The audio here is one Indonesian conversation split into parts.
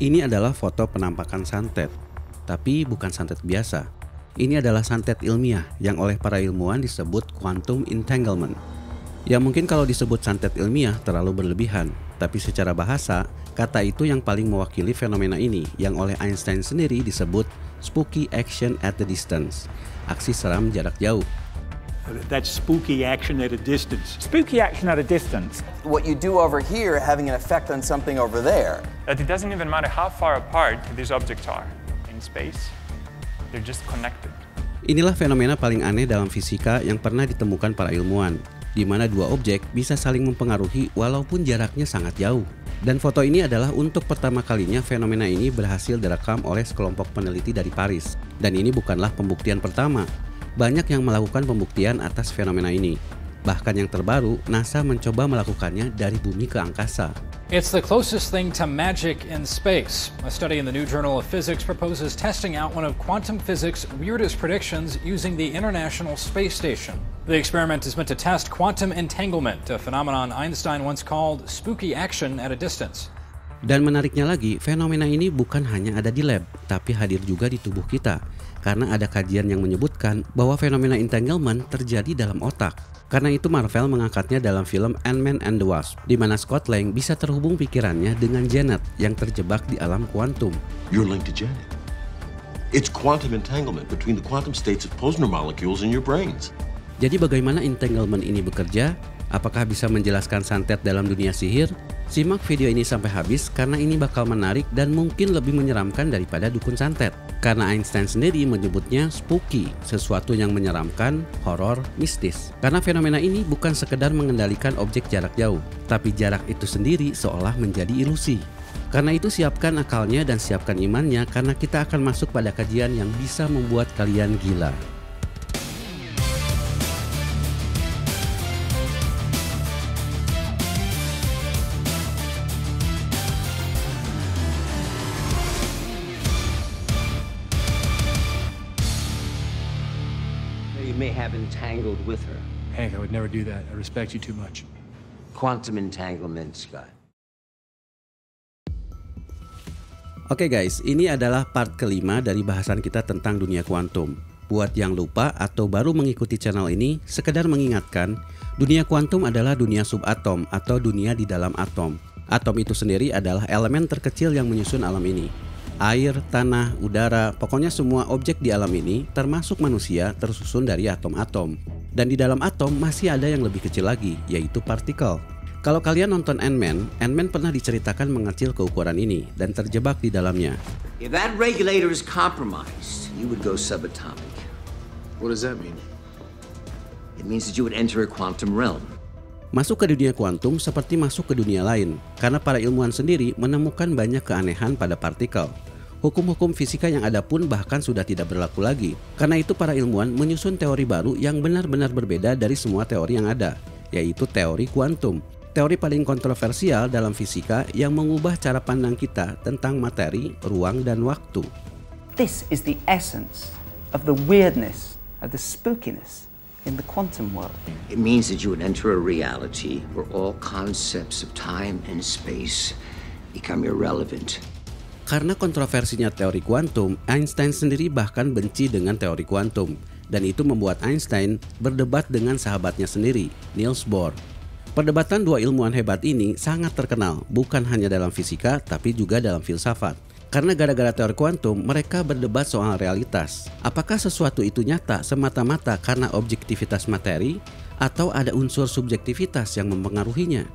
Ini adalah foto penampakan santet, tapi bukan santet biasa. Ini adalah santet ilmiah yang oleh para ilmuwan disebut quantum entanglement. Ya mungkin kalau disebut santet ilmiah terlalu berlebihan, tapi secara bahasa, kata itu yang paling mewakili fenomena ini yang oleh Einstein sendiri disebut spooky action at a distance, aksi seram jarak jauh. That's spooky action at a distance. Spooky action at a distance. What you do over here having an effect on something over there. That it doesn't even matter how far apart these objects are in space. They're just connected. Inilah fenomena paling aneh dalam fisika yang pernah ditemukan para ilmuwan, di mana dua objek bisa saling mempengaruhi walaupun jaraknya sangat jauh. Dan foto ini adalah untuk pertama kalinya fenomena ini berhasil direkam oleh sekelompok peneliti dari Paris. Dan ini bukanlah pembuktian pertama. Banyak yang melakukan pembuktian atas fenomena ini. Bahkan yang terbaru, NASA mencoba melakukannya dari bumi ke angkasa. It's the closest thing to magic in space. A study in the New Journal of Physics proposes testing out one of quantum physics' weirdest predictions using the International Space Station. The experiment is meant to test quantum entanglement, a phenomenon Einstein once called spooky action at a distance. Dan menariknya lagi, fenomena ini bukan hanya ada di lab, tapi hadir juga di tubuh kita. Karena ada kajian yang menyebutkan bahwa fenomena entanglement terjadi dalam otak. Karena itu Marvel mengangkatnya dalam film Ant-Man and the Wasp, di mana Scott Lang bisa terhubung pikirannya dengan Janet yang terjebak di alam kuantum. You're linked to Janet. It's quantum entanglement between the quantum states of Posner molecules in your brains. Jadi bagaimana entanglement ini bekerja? Apakah bisa menjelaskan santet dalam dunia sihir? Simak video ini sampai habis karena ini bakal menarik dan mungkin lebih menyeramkan daripada dukun santet. Karena Einstein sendiri menyebutnya spooky, sesuatu yang menyeramkan, horor, mistis. Karena fenomena ini bukan sekedar mengendalikan objek jarak jauh, tapi jarak itu sendiri seolah menjadi ilusi. Karena itu siapkan akalnya dan siapkan imannya karena kita akan masuk pada kajian yang bisa membuat kalian gila. You may have entangled with her. Hank, I would never do that. I respect you too much. Quantum entanglement, Scott. Oke guys, ini adalah part kelima dari bahasan kita tentang dunia kuantum. Buat yang lupa atau baru mengikuti channel ini, sekedar mengingatkan, dunia kuantum adalah dunia subatom atau dunia di dalam atom. Atom itu sendiri adalah elemen terkecil yang menyusun alam ini. Air, tanah, udara, pokoknya semua objek di alam ini, termasuk manusia, tersusun dari atom-atom. Dan di dalam atom masih ada yang lebih kecil lagi, yaitu partikel. Kalau kalian nonton Ant-Man, Ant-Man pernah diceritakan mengecil ke ukuran ini dan terjebak di dalamnya. If that regulator is compromised, you would go subatomic. What does that mean? It means that you would enter a quantum realm. Masuk ke dunia kuantum seperti masuk ke dunia lain, karena para ilmuwan sendiri menemukan banyak keanehan pada partikel. Hukum-hukum fisika yang ada pun bahkan sudah tidak berlaku lagi. Karena itu para ilmuwan menyusun teori baru yang benar-benar berbeda dari semua teori yang ada, yaitu teori kuantum. Teori paling kontroversial dalam fisika yang mengubah cara pandang kita tentang materi, ruang, dan waktu. This is the essence of the weirdness, of the spookiness in the quantum world. It means that you would enter a reality where all concepts of time and space become irrelevant. Karena kontroversinya teori kuantum, Einstein sendiri bahkan benci dengan teori kuantum. Dan itu membuat Einstein berdebat dengan sahabatnya sendiri, Niels Bohr. Perdebatan dua ilmuwan hebat ini sangat terkenal, bukan hanya dalam fisika, tapi juga dalam filsafat. Karena gara-gara teori kuantum, mereka berdebat soal realitas. Apakah sesuatu itu nyata semata-mata karena objektivitas materi, atau ada unsur subjektivitas yang mempengaruhinya?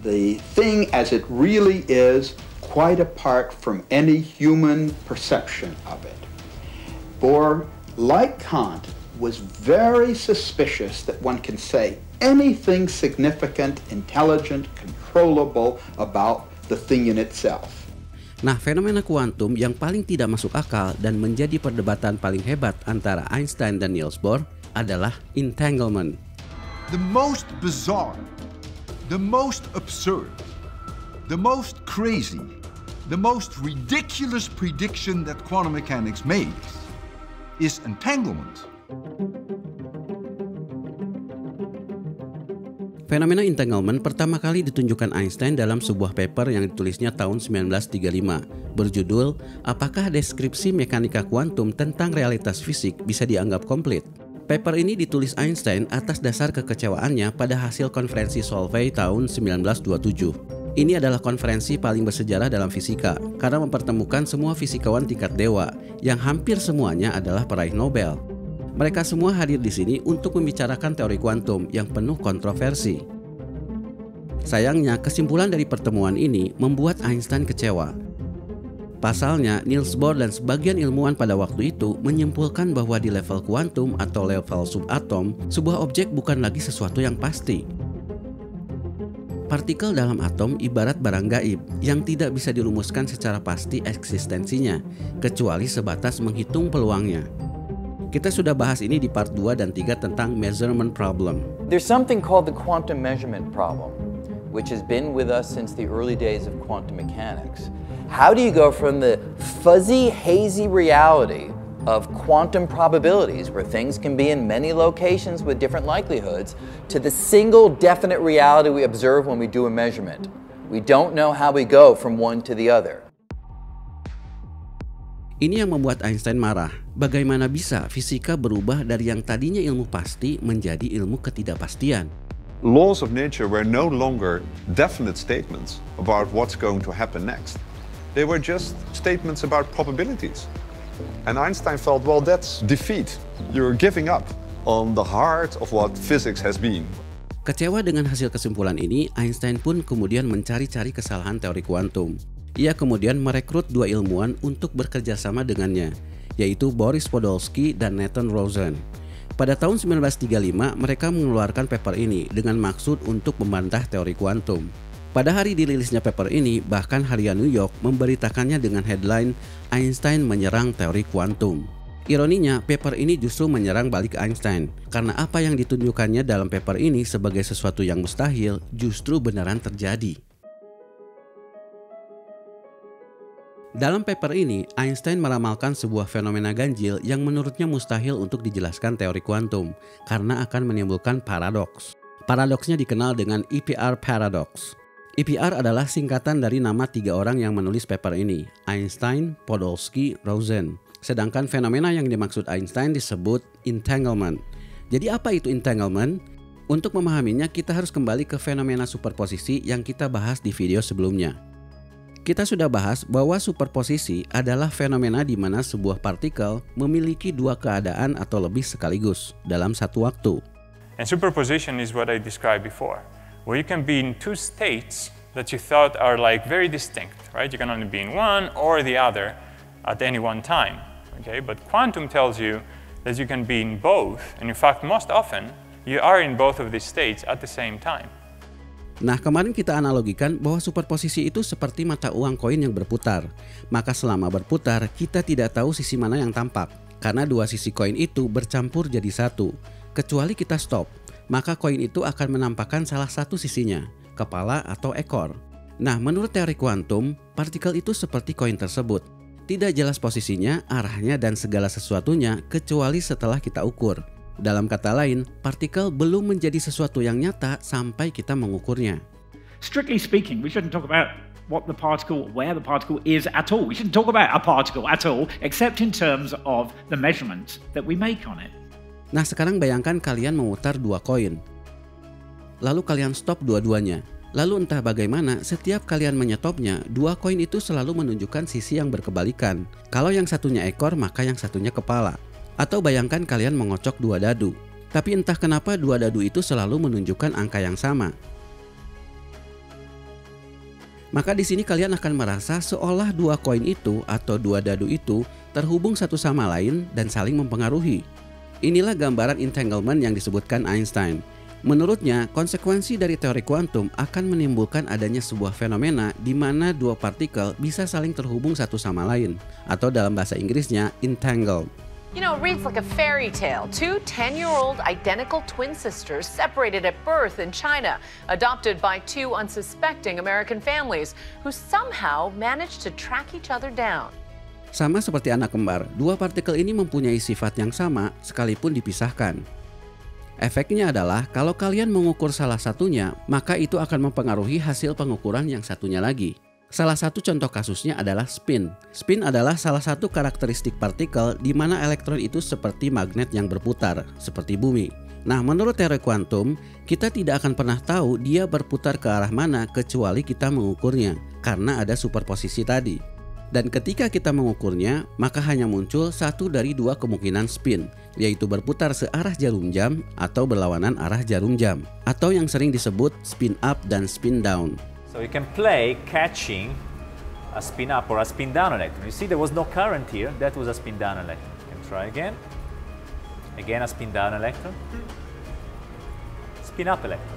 The thing as it really is, quite apart from any human perception of it. Bohr, like Kant, was very suspicious that one can say anything significant, intelligent, controllable about the thing in itself. Nah, fenomena kuantum yang paling tidak masuk akal dan menjadi perdebatan paling hebat antara Einstein dan Niels Bohr adalah entanglement. The most bizarre, the most absurd, the most crazy, the most ridiculous prediction that quantum mechanics makes is entanglement. Fenomena entanglement pertama kali ditunjukkan Einstein dalam sebuah paper yang ditulisnya tahun 1935 berjudul Apakah Deskripsi Mekanika Kuantum tentang Realitas Fisik bisa dianggap komplit? Paper ini ditulis Einstein atas dasar kekecewaannya pada hasil konferensi Solvay tahun 1927. Ini adalah konferensi paling bersejarah dalam fisika karena mempertemukan semua fisikawan tingkat dewa yang hampir semuanya adalah peraih Nobel. Mereka semua hadir di sini untuk membicarakan teori kuantum yang penuh kontroversi. Sayangnya, kesimpulan dari pertemuan ini membuat Einstein kecewa. Pasalnya, Niels Bohr dan sebagian ilmuwan pada waktu itu menyimpulkan bahwa di level kuantum atau level subatom, sebuah objek bukan lagi sesuatu yang pasti. Partikel dalam atom ibarat barang gaib yang tidak bisa dirumuskan secara pasti eksistensinya, kecuali sebatas menghitung peluangnya. Kita sudah bahas ini di part 2 dan 3 tentang measurement problem. There's something called the quantum measurement problem, which has been with us since the early days of quantum mechanics. How do you go from the fuzzy, hazy reality of quantum probabilities, where things can be in many locations with different likelihoods, to the single definite reality we observe when we do a measurement? We don't know how we go from one to the other. Ini yang membuat Einstein marah. Bagaimana bisa fisika berubah dari yang tadinya ilmu pasti menjadi ilmu ketidakpastian? Laws of nature were no longer definite statements about what's going to happen next. They were just statements about probabilities. And Einstein felt, well, that's defeat. You're giving up on the heart of what physics has been. Kecewa dengan hasil kesimpulan ini, Einstein pun kemudian mencari-cari kesalahan teori kuantum. Ia kemudian merekrut dua ilmuwan untuk bekerja sama dengannya, yaitu Boris Podolsky dan Nathan Rosen. Pada tahun 1935, mereka mengeluarkan paper ini dengan maksud untuk membantah teori kuantum. Pada hari dirilisnya paper ini, bahkan harian New York memberitakannya dengan headline Einstein menyerang teori kuantum. Ironinya, paper ini justru menyerang balik Einstein, karena apa yang ditunjukkannya dalam paper ini sebagai sesuatu yang mustahil justru beneran terjadi. Dalam paper ini, Einstein meramalkan sebuah fenomena ganjil yang menurutnya mustahil untuk dijelaskan teori kuantum karena akan menimbulkan paradoks. Paradoksnya dikenal dengan EPR paradox. EPR adalah singkatan dari nama tiga orang yang menulis paper ini, Einstein, Podolsky, Rosen. Sedangkan fenomena yang dimaksud Einstein disebut entanglement. Jadi apa itu entanglement? Untuk memahaminya, kita harus kembali ke fenomena superposisi yang kita bahas di video sebelumnya. Kita sudah bahas bahwa superposisi adalah fenomena di mana sebuah partikel memiliki dua keadaan atau lebih sekaligus dalam satu waktu. And superposition is what I described before, where you can be in two states that you thought are like very distinct, right? You can only be in one or the other at any one time, okay? But quantum tells you that you can be in both, and in fact, most often, you are in both of these states at the same time. Nah, kemarin kita analogikan bahwa superposisi itu seperti mata uang koin yang berputar. Maka selama berputar, kita tidak tahu sisi mana yang tampak, karena dua sisi koin itu bercampur jadi satu. Kecuali kita stop, maka koin itu akan menampakkan salah satu sisinya, kepala atau ekor. Nah, menurut teori kuantum, partikel itu seperti koin tersebut. Tidak jelas posisinya, arahnya, dan segala sesuatunya kecuali setelah kita ukur. Dalam kata lain, partikel belum menjadi sesuatu yang nyata sampai kita mengukurnya. Strictly speaking, we shouldn't talk about what the particle, where the particle is at all. We shouldn't talk about a particle at all, except in terms of the measurements that we make on it. Nah, sekarang bayangkan kalian memutar dua koin. Lalu kalian stop dua-duanya. Lalu entah bagaimana, setiap kalian menyetopnya, dua koin itu selalu menunjukkan sisi yang berkebalikan. Kalau yang satunya ekor, maka yang satunya kepala. Atau bayangkan kalian mengocok dua dadu. Tapi entah kenapa dua dadu itu selalu menunjukkan angka yang sama. Maka di sini kalian akan merasa seolah dua koin itu atau dua dadu itu terhubung satu sama lain dan saling mempengaruhi. Inilah gambaran entanglement yang disebutkan Einstein. Menurutnya, konsekuensi dari teori kuantum akan menimbulkan adanya sebuah fenomena di mana dua partikel bisa saling terhubung satu sama lain, atau dalam bahasa Inggrisnya entangled. You know, it reads like a fairy tale. Two 10-year-old identical twin sisters separated at birth in China, adopted by two unsuspecting American families who somehow managed to track each other down. Sama seperti anak kembar, dua partikel ini mempunyai sifat yang sama sekalipun dipisahkan. Efeknya adalah kalau kalian mengukur salah satunya, maka itu akan mempengaruhi hasil pengukuran yang satunya lagi. Salah satu contoh kasusnya adalah spin. Spin adalah salah satu karakteristik partikel di mana elektron itu seperti magnet yang berputar, seperti bumi. Nah, menurut teori kuantum, kita tidak akan pernah tahu dia berputar ke arah mana kecuali kita mengukurnya, karena ada superposisi tadi. Dan ketika kita mengukurnya, maka hanya muncul satu dari dua kemungkinan spin, yaitu berputar searah jarum jam atau berlawanan arah jarum jam, atau yang sering disebut spin up dan spin down. So you can play catching a spin up or a spin down electron. You see there was no current here, that was a spin down electron. You can try again. Again a spin down electron. Spin up electron.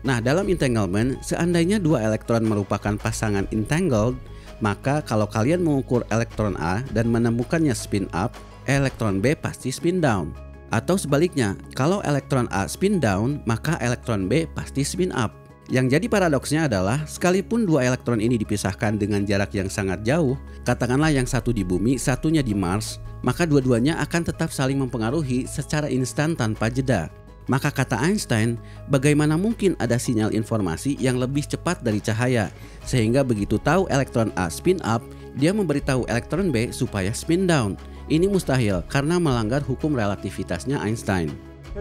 Nah, dalam entanglement, seandainya dua elektron merupakan pasangan entangled, maka kalau kalian mengukur elektron A dan menemukannya spin up, elektron B pasti spin down. Atau sebaliknya, kalau elektron A spin down, maka elektron B pasti spin up. Yang jadi paradoksnya adalah, sekalipun dua elektron ini dipisahkan dengan jarak yang sangat jauh, katakanlah yang satu di bumi, satunya di Mars, maka dua-duanya akan tetap saling mempengaruhi secara instan tanpa jeda. Maka kata Einstein, bagaimana mungkin ada sinyal informasi yang lebih cepat dari cahaya, sehingga begitu tahu elektron A spin up, dia memberitahu elektron B supaya spin down. Ini mustahil karena melanggar hukum relativitasnya Einstein.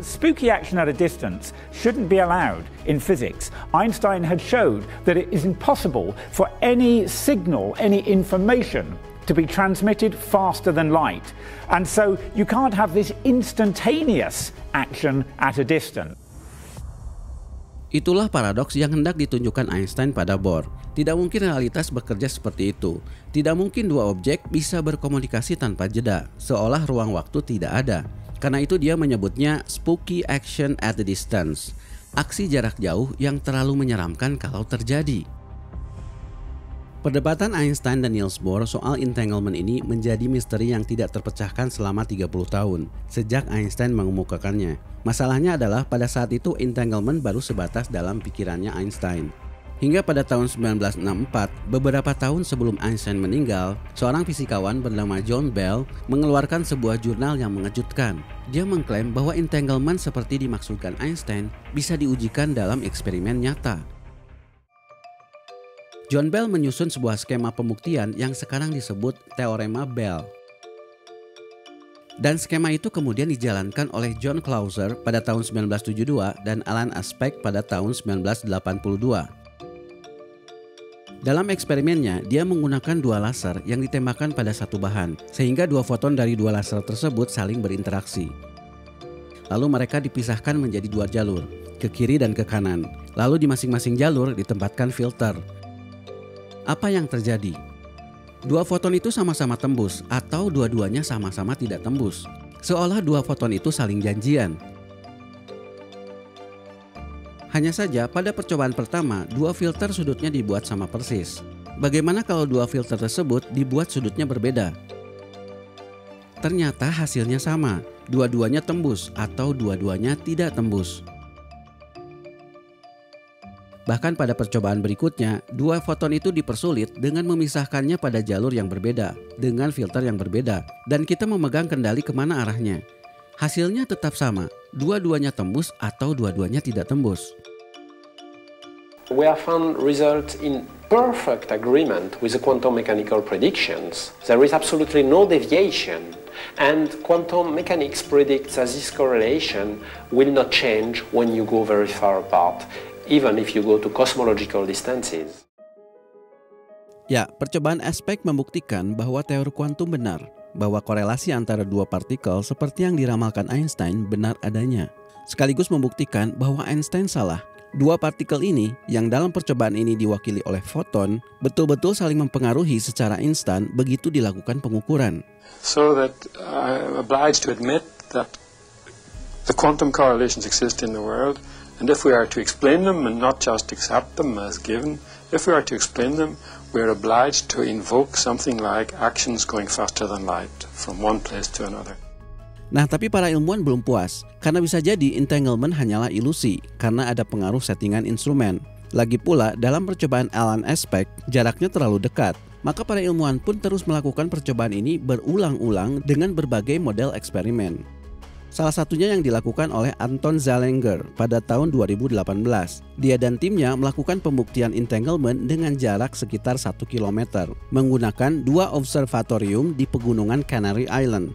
Spooky action at a distance shouldn't be allowed in physics. Einstein had showed that it is impossible for any signal, any information to be transmitted faster than light. And so you can't have this instantaneous action at a distance. Itulah paradoks yang hendak ditunjukkan Einstein pada Bohr. Tidak mungkin realitas bekerja seperti itu. Tidak mungkin dua objek bisa berkomunikasi tanpa jeda, seolah ruang waktu tidak ada. Karena itu dia menyebutnya spooky action at a distance, aksi jarak jauh yang terlalu menyeramkan kalau terjadi. Perdebatan Einstein dan Niels Bohr soal entanglement ini menjadi misteri yang tidak terpecahkan selama 30 tahun, sejak Einstein mengemukakannya. Masalahnya adalah pada saat itu entanglement baru sebatas dalam pikirannya Einstein. Hingga pada tahun 1964, beberapa tahun sebelum Einstein meninggal, seorang fisikawan bernama John Bell mengeluarkan sebuah jurnal yang mengejutkan. Dia mengklaim bahwa entanglement seperti dimaksudkan Einstein bisa diujikan dalam eksperimen nyata. John Bell menyusun sebuah skema pembuktian yang sekarang disebut Teorema Bell. Dan skema itu kemudian dijalankan oleh John Clauser pada tahun 1972 dan Alan Aspect pada tahun 1982. Dalam eksperimennya, dia menggunakan dua laser yang ditembakkan pada satu bahan, sehingga dua foton dari dua laser tersebut saling berinteraksi. Lalu mereka dipisahkan menjadi dua jalur, ke kiri dan ke kanan. Lalu di masing-masing jalur ditempatkan filter. Apa yang terjadi? Dua foton itu sama-sama tembus, atau dua-duanya sama-sama tidak tembus. Seolah dua foton itu saling janjian. Hanya saja pada percobaan pertama, dua filter sudutnya dibuat sama persis. Bagaimana kalau dua filter tersebut dibuat sudutnya berbeda? Ternyata hasilnya sama, dua-duanya tembus atau dua-duanya tidak tembus. Bahkan pada percobaan berikutnya, dua foton itu dipersulit dengan memisahkannya pada jalur yang berbeda, dengan filter yang berbeda, dan kita memegang kendali kemana arahnya. Hasilnya tetap sama, dua-duanya tembus atau dua-duanya tidak tembus. We have found results in perfect agreement with the quantum mechanical predictions. There is absolutely no deviation, and quantum mechanics predicts that this correlation will not change when you go very far apart, even if you go to cosmological distances. Ya, percobaan Aspect membuktikan bahwa teori kuantum benar, bahwa korelasi antara dua partikel seperti yang diramalkan Einstein benar adanya. Sekaligus membuktikan bahwa Einstein salah. Dua partikel ini, yang dalam percobaan ini diwakili oleh foton, betul-betul saling mempengaruhi secara instan begitu dilakukan pengukuran. So that I'm obliged to admit that the quantum correlations exist in the world, and if we are to explain them and not just accept them as given, if we are to explain them, we are obliged to invoke something like actions going faster than light from one place to another. Nah, tapi para ilmuwan belum puas, karena bisa jadi entanglement hanyalah ilusi karena ada pengaruh settingan instrumen. Lagi pula, dalam percobaan Alan Aspect, jaraknya terlalu dekat. Maka para ilmuwan pun terus melakukan percobaan ini berulang-ulang dengan berbagai model eksperimen. Salah satunya yang dilakukan oleh Anton Zeilinger pada tahun 2018. Dia dan timnya melakukan pembuktian entanglement dengan jarak sekitar 1 km menggunakan 2 observatorium di pegunungan Canary Island.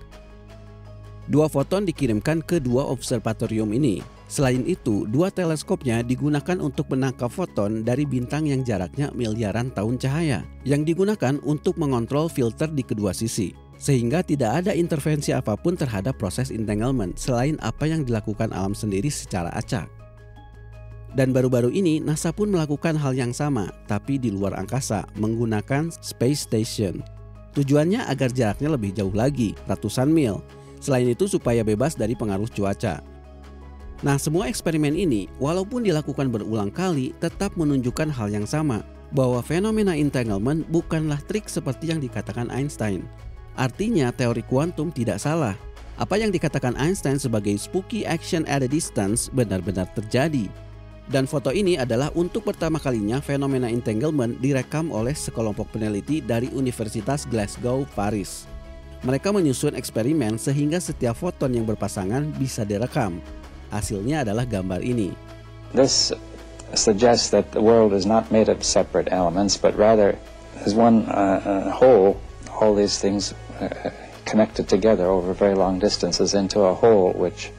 2 foton dikirimkan ke 2 observatorium ini. Selain itu, 2 teleskopnya digunakan untuk menangkap foton dari bintang yang jaraknya miliaran tahun cahaya, yang digunakan untuk mengontrol filter di kedua sisi, sehingga tidak ada intervensi apapun terhadap proses entanglement selain apa yang dilakukan alam sendiri secara acak. Dan baru-baru ini NASA pun melakukan hal yang sama, tapi di luar angkasa menggunakan Space Station. Tujuannya agar jaraknya lebih jauh lagi, ratusan mil. Selain itu supaya bebas dari pengaruh cuaca. Nah, semua eksperimen ini walaupun dilakukan berulang kali tetap menunjukkan hal yang sama, bahwa fenomena entanglement bukanlah trik seperti yang dikatakan Einstein. Artinya teori kuantum tidak salah. Apa yang dikatakan Einstein sebagai spooky action at a distance benar-benar terjadi. Dan foto ini adalah untuk pertama kalinya fenomena entanglement direkam oleh sekelompok peneliti dari Universitas Glasgow, Paris. Mereka menyusun eksperimen sehingga setiap foton yang berpasangan bisa direkam. Hasilnya adalah gambar ini. This suggests that the world is not made of separate elements, but rather is one whole. All these things connected together over very long distances into a whole, which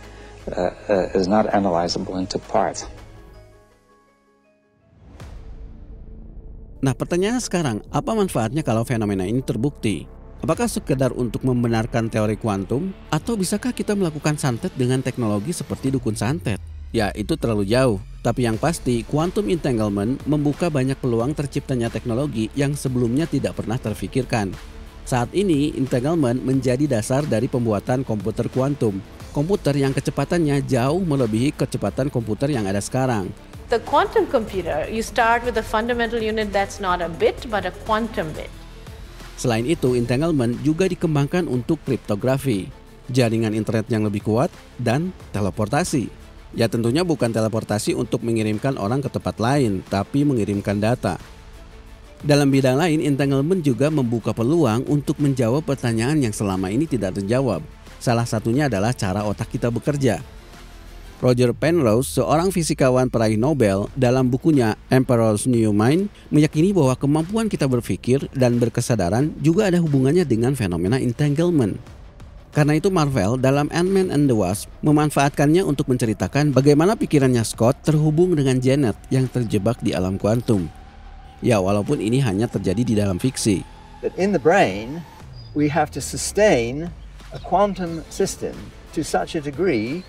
is not analyzable into parts. Nah, pertanyaannya sekarang, apa manfaatnya kalau fenomena ini terbukti? Apakah sekedar untuk membenarkan teori kuantum? Atau bisakah kita melakukan santet dengan teknologi seperti dukun santet? Ya, itu terlalu jauh. Tapi yang pasti, quantum entanglement membuka banyak peluang terciptanya teknologi yang sebelumnya tidak pernah terfikirkan. Saat ini, entanglement menjadi dasar dari pembuatan komputer kuantum. Komputer yang kecepatannya jauh melebihi kecepatan komputer yang ada sekarang. The quantum computer, you start with a fundamental unit that's not a bit, but a quantum bit. Selain itu, entanglement juga dikembangkan untuk kriptografi, jaringan internet yang lebih kuat, dan teleportasi. Ya tentunya bukan teleportasi untuk mengirimkan orang ke tempat lain, tapi mengirimkan data. Dalam bidang lain, entanglement juga membuka peluang untuk menjawab pertanyaan yang selama ini tidak terjawab. Salah satunya adalah cara otak kita bekerja. Roger Penrose, seorang fisikawan peraih Nobel, dalam bukunya Emperor's New Mind, meyakini bahwa kemampuan kita berpikir dan berkesadaran juga ada hubungannya dengan fenomena entanglement. Karena itu Marvel dalam Ant-Man and the Wasp memanfaatkannya untuk menceritakan bagaimana pikirannya Scott terhubung dengan Janet yang terjebak di alam kuantum. Ya, walaupun ini hanya terjadi di dalam fiksi. That in the brain, we have to sustain a quantum system to such a degree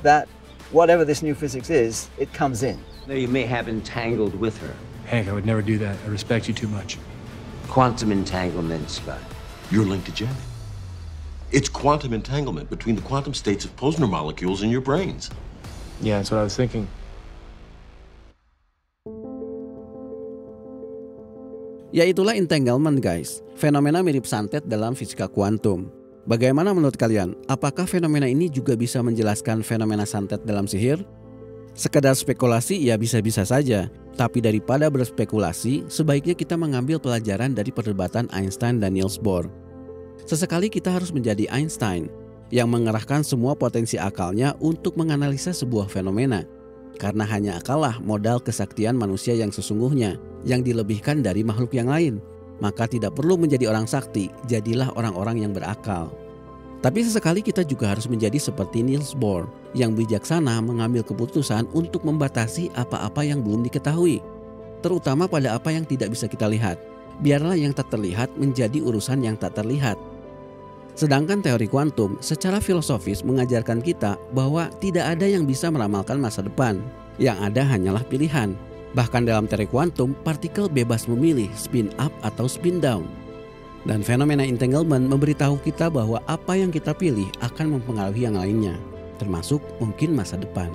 that whatever this new physics is, it comes in. You may have entangled with her. Hank, I would never do that. I respect you too much. Quantum entanglement, Scott. You're linked to Janet. It's quantum entanglement between the quantum states of Posner molecules in your brains. Yeah, that's what I was thinking. Ya itulah entanglement guys, fenomena mirip santet dalam fisika kuantum. Bagaimana menurut kalian? Apakah fenomena ini juga bisa menjelaskan fenomena santet dalam sihir? Sekedar spekulasi ya bisa-bisa saja, tapi daripada berspekulasi, sebaiknya kita mengambil pelajaran dari perdebatan Einstein dan Niels Bohr. Sesekali kita harus menjadi Einstein, yang mengerahkan semua potensi akalnya untuk menganalisa sebuah fenomena. Karena hanya akallah modal kesaktian manusia yang sesungguhnya, yang dilebihkan dari makhluk yang lain. Maka tidak perlu menjadi orang sakti, jadilah orang-orang yang berakal. Tapi sesekali kita juga harus menjadi seperti Niels Bohr, yang bijaksana mengambil keputusan untuk membatasi apa-apa yang belum diketahui. Terutama pada apa yang tidak bisa kita lihat. Biarlah yang tak terlihat menjadi urusan yang tak terlihat. Sedangkan teori kuantum secara filosofis mengajarkan kita bahwa tidak ada yang bisa meramalkan masa depan. Yang ada hanyalah pilihan. Bahkan dalam teori kuantum, partikel bebas memilih spin up atau spin down. Dan fenomena entanglement memberitahu kita bahwa apa yang kita pilih akan mempengaruhi yang lainnya, termasuk mungkin masa depan.